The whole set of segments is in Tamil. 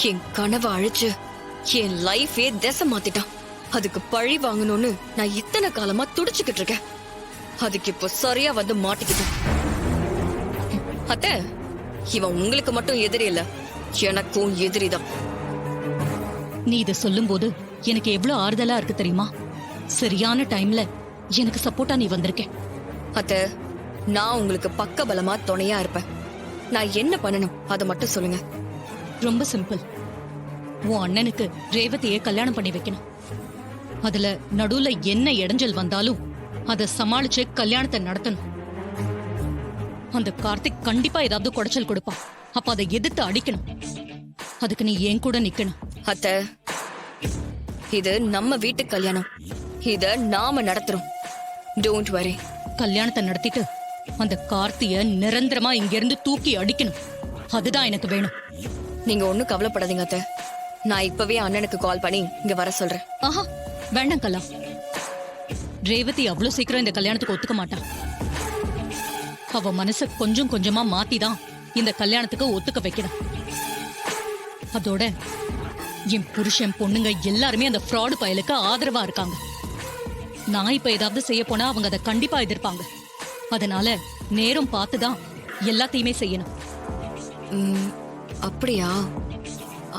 என் கனவை அழிச்சு என் லைஃபே திசை மாத்திட்டான். அதுக்கு பழி வாங்கணும்னு நான் இத்தனை காலமா துடிச்சுக்கிட்டு இருக்கேன். அதுக்கு இப்போ சரியா வந்து மாட்டிக்கிட்டேன். அத்தை, இவன் உங்களுக்கு மட்டும் எதிரி இல்ல, எனக்கும் எதிரிதான். நீ இத சொல்லும் போது எனக்கு எவ்வளவு ஆறுதலா இருக்கு தெரியுமா? சரியான டைம்ல எனக்கு சப்போர்ட்டா நீ வந்திருக்க. அத்தை, நான் உங்களுக்கு பக்க பலமா துணையா இருப்பேன். நான் என்ன பண்ணணும் அதை மட்டும் சொல்லுங்க. ரொம்ப சிம்பிள். உன் அண்ணனுக்கு ரேவதியை கல்யாணம் பண்ணி வைக்கணும். அதுல நடுவுல என்ன இடைஞ்சல் வந்தாலும் அத சமாளிச்சு கல்யாணத்தை நடத்தணும். அந்த கார்த்திக் கண்டிப்பா ஏதாவது குடைச்சல் கொடுப்பான். அப்ப அதை எதிர்த்து அடிக்கணும். அதுக்கு நீ என் கூட நிக்கணும். அத்தை, இது நம்ம வீட்டு கல்யாணம். இத நாம நடத்துறோம். Don't worry. கல்யாணத்தை நடத்திட்டு அந்த கார்த்திய நிரந்தரமா இங்க இருந்து தூக்கி அடிக்கணும். அதுதான் எனக்கு வேணும். நீங்க ஒண்ணும் கவலைப்படாதீங்க அத்தை. நான் இப்பவே அண்ணனுக்கு கால் பண்ணி இங்க வர சொல்றேன். ஆஹா, வேண்டாம் கலா. ரேவதி அவ்வளவு சீக்கிரம் இந்த கல்யாணத்துக்கு ஒத்துக்க மாட்டான். அவ மனச கொஞ்சம் கொஞ்சமா மாத்திதான் இந்த கல்யாணத்துக்கு ஒத்துக்க வைக்கணும். அதோட என் புருஷன் பொண்ணுங்க எல்லாருமே அந்த ஃப்ராடு பயலுக்கு ஆதரவா இருக்காங்க. நான் இப்ப ஏதாவது செய்ய போனா அவங்க அதை கண்டிப்பா எதிர்ப்பாங்க. அதனால நேரம் பார்த்துதான் எல்லாத்தையுமே செய்யணும். அப்படியா?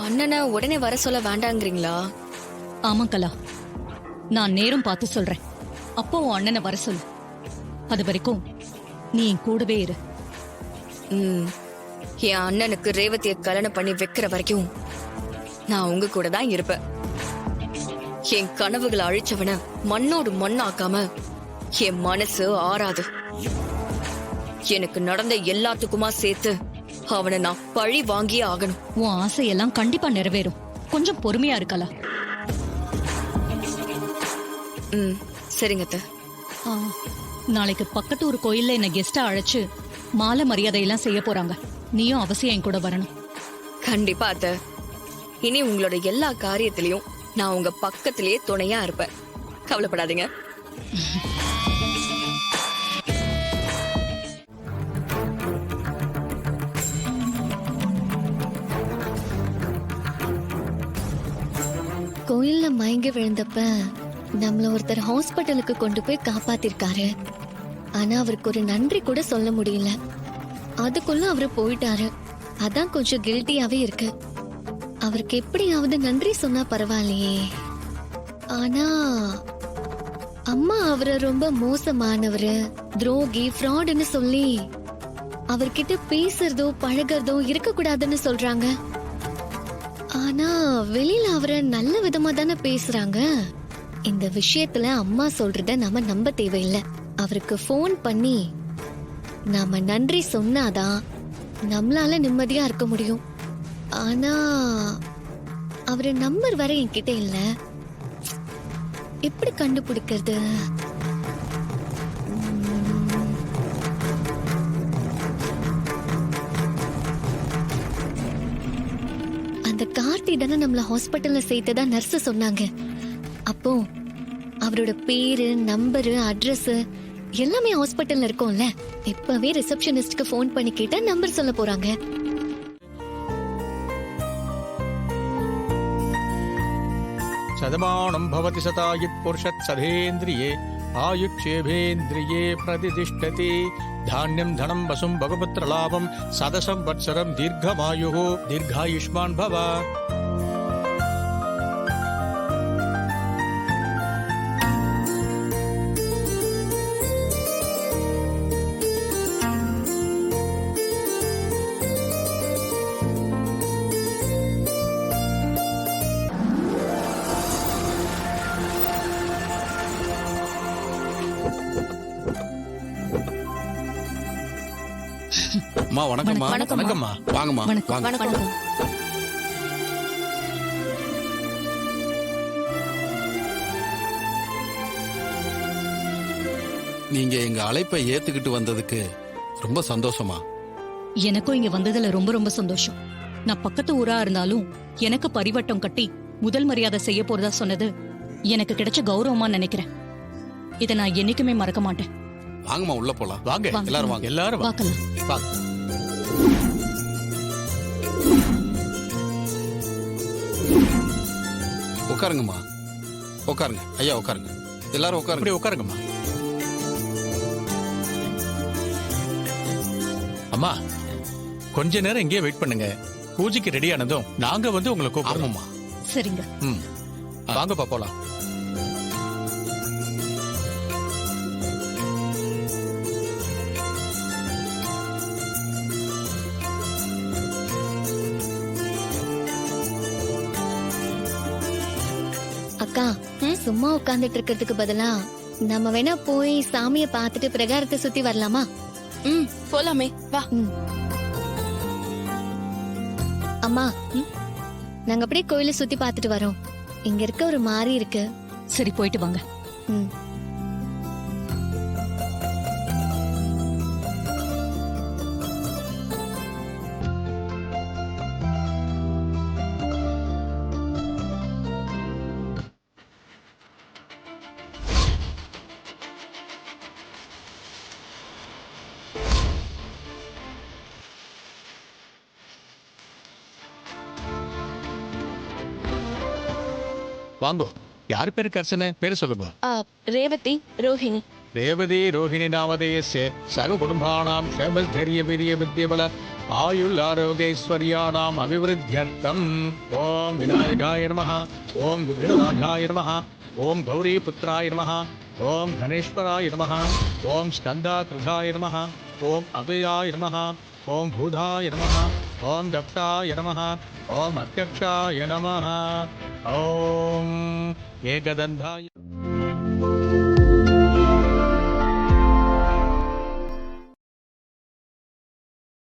அண்ணனை உடனே வர சொல்ல வேண்டாங்கிறீங்களா? ஆமா கலா, நான் நேரம் பார்த்து சொல்றேன். அப்போ உன் அண்ணனை வர சொல்லு. அது வரைக்கும் நீ என் கூடவே இரு. என் அண்ணனுக்கு ரேவதியை கல்யாணம் பண்ணி வைக்கிற வரைக்கும் நான் உங்க கூட தான் இருப்பேன். என் கனவுகளை அழிச்சவன மண்ணோடு மண்ணாக்காம என் மனசு ஆறாது. எனக்கு நடந்த எல்லாத்துக்குமா சேர்த்து அவனை நான் பழி வாங்கியே ஆகணும். உன் ஆசையெல்லாம் கண்டிப்பா நிறைவேறும். கொஞ்சம் பொறுமையா இருக்கலா. சரிங்க அத்தை. நாளைக்கு பக்கத்து ஒரு கோயில்ல என்ன கெஸ்டா அழைச்சு மாலை மரியாதையெல்லாம் செய்ய போறாங்க. நீயும் அவசியம் என் கூட வரணும். கண்டிப்பா அத்தை. இனி உங்களோட எல்லா காரியத்திலையும் நான் உங்க பக்கத்திலேயே துணையா இருப்பேன். கவலைப்படாதீங்க. கோயில்ல மயங்கி விழுந்தப்ப நம்மள ஒருத்தர் ஹாஸ்பிட்டலுக்கு கொண்டு போய் காப்பாத்திருக்காரு. ஆனா அவருக்கு ஒரு நன்றி கூட சொல்ல முடியல. அதுக்குள்ள அவரு போயிட்டாரு. அதான் கொஞ்சம் கில்ட்டியாவே இருக்கு. அவருக்கு எப்படியாவது நன்றி சொன்னா பரவாயில்லையே. ஆனா அம்மா அவரை ரொம்ப மோசமானவரு, துரோகி, ஃப்ராடுன்னு சொல்லி அவர்கிட்ட பேசுறதோ பழகிறதோ இருக்க கூடாதுன்னு சொல்றாங்க. ஆனா வெளியில அவரை நல்ல விதமா தானே பேசுறாங்க. இந்த விஷயத்துல அம்மா சொல்றத நாம நம்ப தேவையில்லை. அவருக்கு போன் பண்ணி நாம நன்றி சொன்னாதான் நம்மளால நிம்மதியா இருக்க முடியும். ஆனா அவரு நம்பர் வர என்கிட்ட இல்ல. எப்படி கண்டுபிடிக்கிறது? அந்த கார்த்தி தானே நம்மள ஹாஸ்பிட்டல்ல சேர்த்ததா நர்ஸ் சொன்னாங்க. அப்போ அவரோட பேரு, நம்பரு, அட்ரஸ் எல்லாமே ஹாஸ்பிட்டல்ல இருக்கும்ல. இப்பவே ரிசப்ஷனிஸ்ட்க்கு போன் பண்ணி கேட்டா நம்பர் சொல்ல போறாங்க. சதமானம் பவதி சதாயுத் புருஷத் சதேந்திரியே ஆயுட்சேபேந்திரியே பிரதிதிஷ்டதி தானியம் தனம் வசும் பகவத்ர லாபம் சதசம் வத்சரம் தீர்க்கமாயு தீர்காயுஷ்மான் பவ. அம்மா வணக்கம்மா. வணக்கம்மா. வாங்கம்மா. வணக்கம். நீங்க எங்க அழைப்பை ஏத்துக்கிட்டு வந்ததுக்கு ரொம்ப சந்தோஷமா. எனக்கும் இங்க வந்ததுல ரொம்ப ரொம்ப சந்தோஷம். நான் பக்கத்து ஊரா இருந்தாலும் எனக்கு பரிவட்டம் கட்டி முதல் மரியாதை செய்ய போறதா சொன்னது எனக்கு கிடைச்ச கௌரவமா நினைக்கிறேன். இதை நான் என்னைக்குமே மறக்க மாட்டேன். வாங்கம்மா, உள்ள போலாம். வாங்க எல்லாரும் வாங்க. எல்லாரும் வாக்கலாம். வாங்க. உட்காருங்கம்மா, உட்காருங்க. ஐயா உட்காருங்க, எல்லாரும் உட்காருங்க. இப்படி உட்காருங்கம்மா. அம்மா, கொஞ்ச நேரம் இங்கேயே வெயிட் பண்ணுங்க. பூஜைக்கு ரெடி ஆனதும் நாங்க வந்து உங்களை கூப்பிடுறோம். ஆமாம்மா. சரிங்க. ம், வாங்கப்பா போலாம். அக்கா சும்மா உட்கார்ந்துட்டு இருக்கிறதுக்கு பதிலா நம்ம வேணா போய் சாமிய பார்த்துட்டு பிரகாரத்தை சுத்தி வரலாமா? ம், போலாமே வா. அம்மா நாங்க அப்படியே கோயிலை சுத்தி பார்த்துட்டு வரோம். இங்க இருக்க ஒரு மாதிரி இருக்கு. சரி, போயிட்டு வாங்க. ம். வாங்கோ. யார் பேரு கர்சன பேரு சொல்லுங்க. ரேவதி, ரோஹிணி. ரேவதி ரோஹிணி நாமதேயஸ்ய சர்வ குடும்பானாம் க்ஷேமஸ்தரிய வீரிய வித்யபல ஆயுள் ஆரோக்யைஸ்வர்யானாம் அபிவிருத்தியர்த்தம். ஓம் விநாயகாய நமஹ, ஓம் விக்னநாதாய நமஹ, ஓம் கௌரி புத்ராய நமஹ, ஓம் கணேஸ்வராய நமஹ, ஓம் ஸ்கந்தாகிருதாய நமஹ, ஓம் அபயாய நமஹ, ஓம் பூதாய நமஹ, ஓம் தப்தாய நமஹ, ஓம் அத்தியக்ஷாய நமஹ, ஓம் ஏகதந்தாய